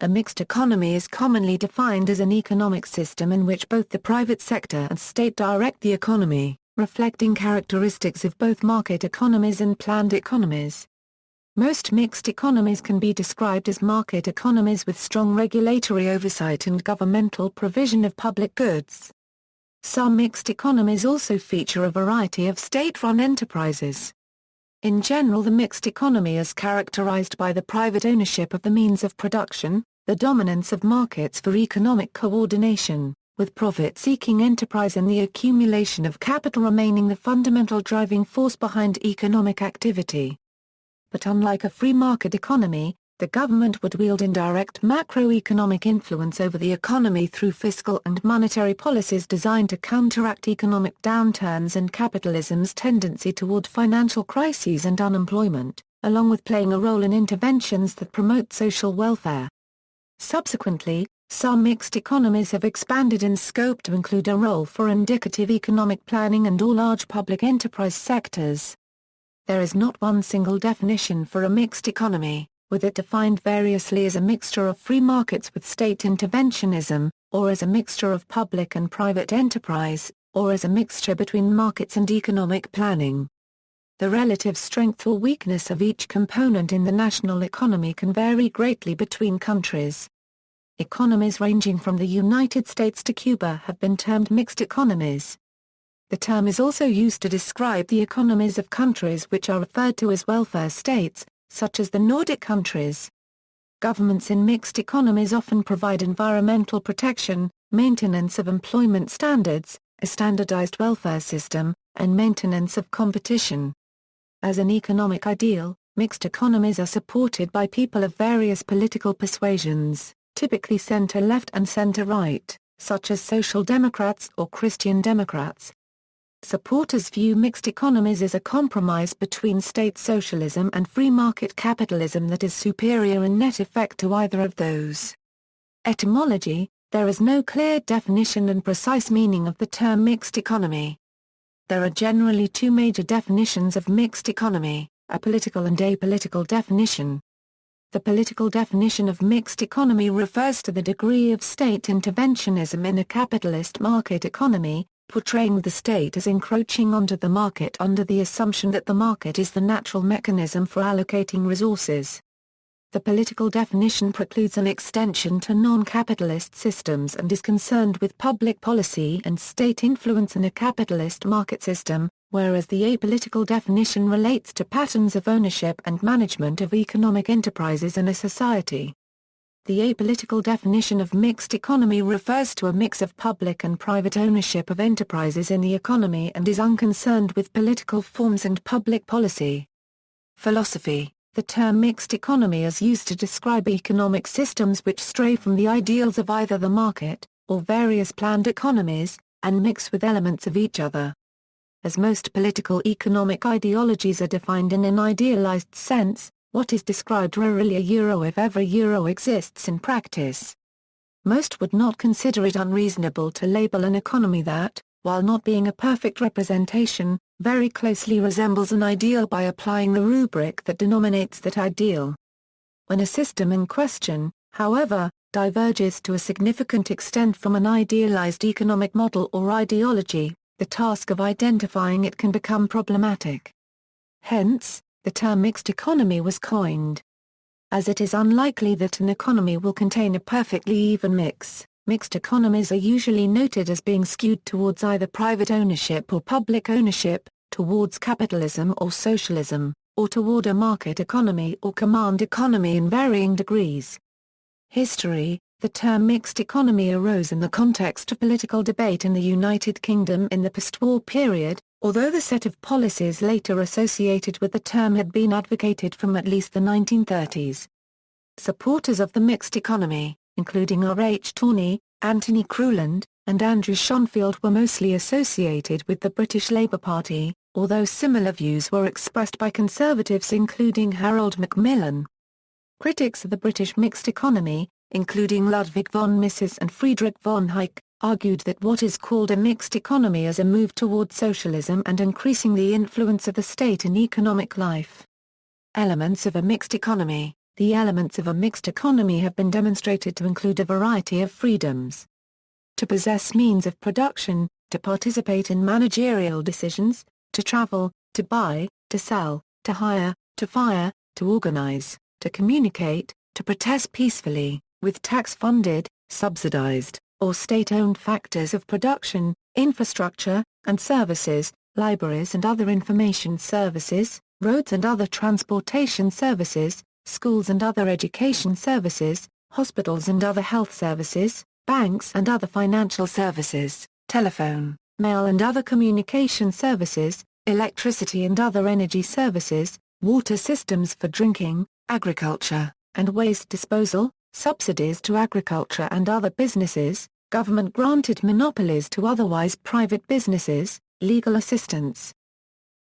A mixed economy is commonly defined as an economic system in which both the private sector and state direct the economy, reflecting characteristics of both market economies and planned economies. Most mixed economies can be described as market economies with strong regulatory oversight and governmental provision of public goods. Some mixed economies also feature a variety of state-run enterprises. In general, the mixed economy is characterized by the private ownership of the means of production, the dominance of markets for economic coordination, with profit-seeking enterprise and the accumulation of capital remaining the fundamental driving force behind economic activity. But unlike a free market economy, the government would wield indirect macroeconomic influence over the economy through fiscal and monetary policies designed to counteract economic downturns and capitalism's tendency toward financial crises and unemployment, along with playing a role in interventions that promote social welfare. Subsequently, some mixed economies have expanded in scope to include a role for indicative economic planning and all large public enterprise sectors. There is not one single definition for a mixed economy, with it defined variously as a mixture of free markets with state interventionism, or as a mixture of public and private enterprise, or as a mixture between markets and economic planning. The relative strength or weakness of each component in the national economy can vary greatly between countries. Economies ranging from the United States to Cuba have been termed mixed economies. The term is also used to describe the economies of countries which are referred to as welfare states, such as the Nordic countries. Governments in mixed economies often provide environmental protection, maintenance of employment standards, a standardized welfare system, and maintenance of competition. As an economic ideal, mixed economies are supported by people of various political persuasions, typically center-left and center-right, such as Social Democrats or Christian Democrats. Supporters view mixed economies as a compromise between state socialism and free market capitalism that is superior in net effect to either of those. Etymology: there is no clear definition and precise meaning of the term mixed economy. There are generally two major definitions of mixed economy, a political and apolitical definition. The political definition of mixed economy refers to the degree of state interventionism in a capitalist market economy, portraying the state as encroaching onto the market under the assumption that the market is the natural mechanism for allocating resources. The political definition precludes an extension to non-capitalist systems and is concerned with public policy and state influence in a capitalist market system, whereas the apolitical definition relates to patterns of ownership and management of economic enterprises in a society. The apolitical definition of mixed economy refers to a mix of public and private ownership of enterprises in the economy and is unconcerned with political forms and public policy. Philosophy: the term mixed economy is used to describe economic systems which stray from the ideals of either the market, or various planned economies, and mix with elements of each other. As most political economic ideologies are defined in an idealized sense, what is described rarely a euro if ever euro exists in practice. Most would not consider it unreasonable to label an economy that, while not being a perfect representation, very closely resembles an ideal by applying the rubric that denominates that ideal. When a system in question, however, diverges to a significant extent from an idealized economic model or ideology, the task of identifying it can become problematic. Hence, the term mixed economy was coined. As it is unlikely that an economy will contain a perfectly even mix, mixed economies are usually noted as being skewed towards either private ownership or public ownership, towards capitalism or socialism, or toward a market economy or command economy in varying degrees. History: the term mixed economy arose in the context of political debate in the United Kingdom in the post-war period, although the set of policies later associated with the term had been advocated from at least the 1930s. Supporters of the mixed economy, including R. H. Tawney, Anthony Crewland, and Andrew Schonfield, were mostly associated with the British Labour Party, although similar views were expressed by conservatives including Harold Macmillan. Critics of the British mixed economy, including Ludwig von Mises and Friedrich von Hayek, argued that what is called a mixed economy is a move toward socialism and increasing the influence of the state in economic life. Elements of a mixed economy: The elements of a mixed economy have been demonstrated to include a variety of freedoms. To possess means of production, to participate in managerial decisions, to travel, to buy, to sell, to hire, to fire, to organize, to communicate, to protest peacefully, with tax-funded, subsidized, or state-owned factors of production, infrastructure, and services, libraries and other information services, roads and other transportation services, schools and other education services, hospitals and other health services, banks and other financial services, telephone, mail and other communication services, electricity and other energy services, water systems for drinking, agriculture, and waste disposal, subsidies to agriculture and other businesses, government-granted monopolies to otherwise private businesses, legal assistance,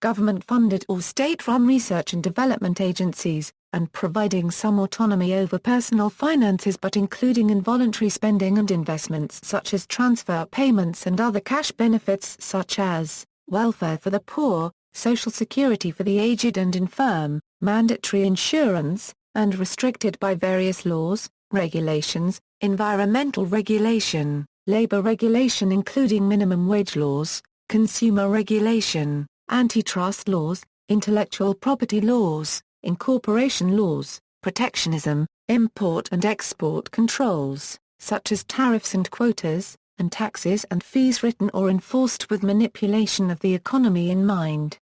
government-funded or state-run research and development agencies, and providing some autonomy over personal finances but including involuntary spending and investments such as transfer payments and other cash benefits such as welfare for the poor, social security for the aged and infirm, mandatory insurance, and restricted by various laws, regulations, environmental regulation, labor regulation including minimum wage laws, consumer regulation, antitrust laws, intellectual property laws, incorporation laws, protectionism, import and export controls, such as tariffs and quotas, and taxes and fees written or enforced with manipulation of the economy in mind.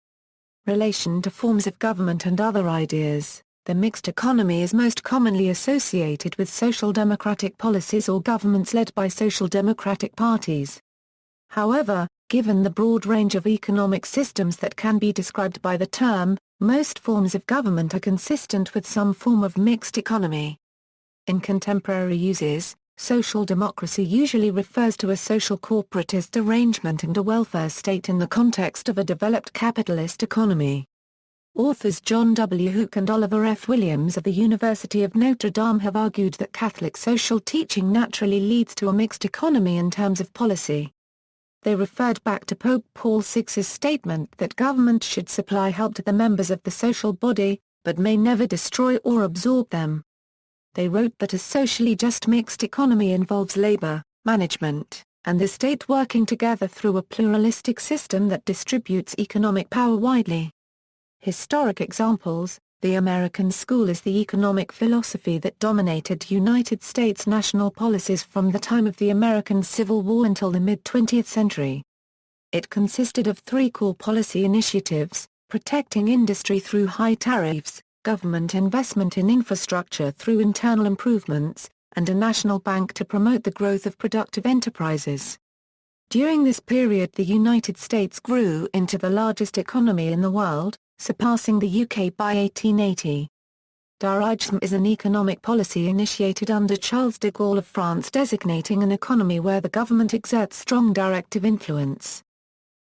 Relation to forms of government and other ideas. The mixed economy is most commonly associated with social democratic policies or governments led by social democratic parties. However, given the broad range of economic systems that can be described by the term, most forms of government are consistent with some form of mixed economy. In contemporary uses, social democracy usually refers to a social corporatist arrangement and a welfare state in the context of a developed capitalist economy. Authors John W. Hook and Oliver F. Williams of the University of Notre Dame have argued that Catholic social teaching naturally leads to a mixed economy in terms of policy. They referred back to Pope Paul VI's statement that government should supply help to the members of the social body, but may never destroy or absorb them. They wrote that a socially just mixed economy involves labor, management, and the state working together through a pluralistic system that distributes economic power widely. Historic examples: the American school is the economic philosophy that dominated United States national policies from the time of the American Civil War until the mid-20th century. It consisted of three core policy initiatives: protecting industry through high tariffs, government investment in infrastructure through internal improvements, and a national bank to promote the growth of productive enterprises. During this period the United States grew into the largest economy in the world, surpassing the UK by 1880. Dirigism is an economic policy initiated under Charles de Gaulle of France designating an economy where the government exerts strong directive influence.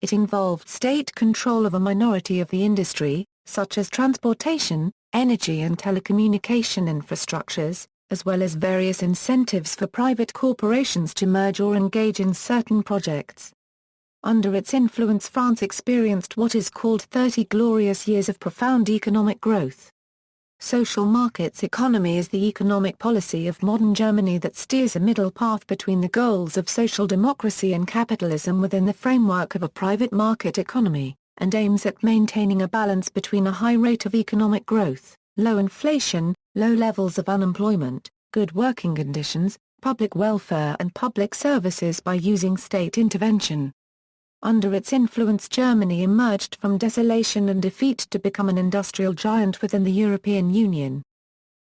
It involved state control of a minority of the industry, such as transportation, energy and telecommunication infrastructures, as well as various incentives for private corporations to merge or engage in certain projects. Under its influence France experienced what is called 30 glorious years of profound economic growth. Social markets economy is the economic policy of modern Germany that steers a middle path between the goals of social democracy and capitalism within the framework of a private market economy, and aims at maintaining a balance between a high rate of economic growth, low inflation, low levels of unemployment, good working conditions, public welfare and public services by using state intervention. Under its influence Germany emerged from desolation and defeat to become an industrial giant within the European Union.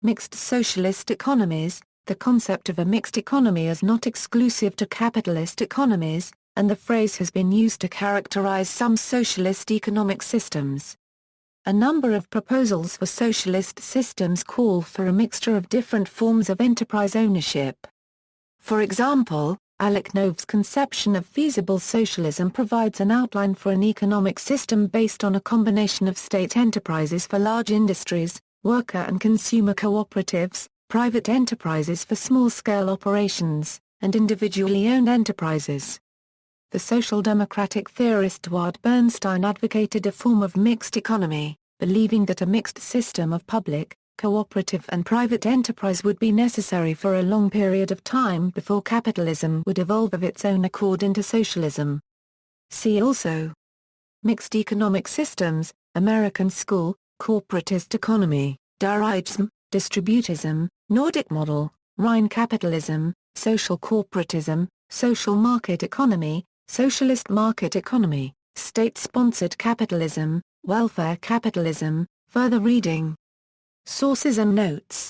Mixed socialist economies. The concept of a mixed economy is not exclusive to capitalist economies, and the phrase has been used to characterize some socialist economic systems. A number of proposals for socialist systems call for a mixture of different forms of enterprise ownership. For example, Aleknove's conception of feasible socialism provides an outline for an economic system based on a combination of state enterprises for large industries, worker and consumer cooperatives, private enterprises for small-scale operations, and individually owned enterprises. The social democratic theorist Edward Bernstein advocated a form of mixed economy, believing that a mixed system of public, Cooperative and private enterprise would be necessary for a long period of time before capitalism would evolve of its own accord into socialism. See also: Mixed economic systems, American school, corporatist economy, dirigism, distributism, Nordic model, Rhine capitalism, social corporatism, social market economy, socialist market economy, state-sponsored capitalism, welfare capitalism. Further reading. Sources and notes.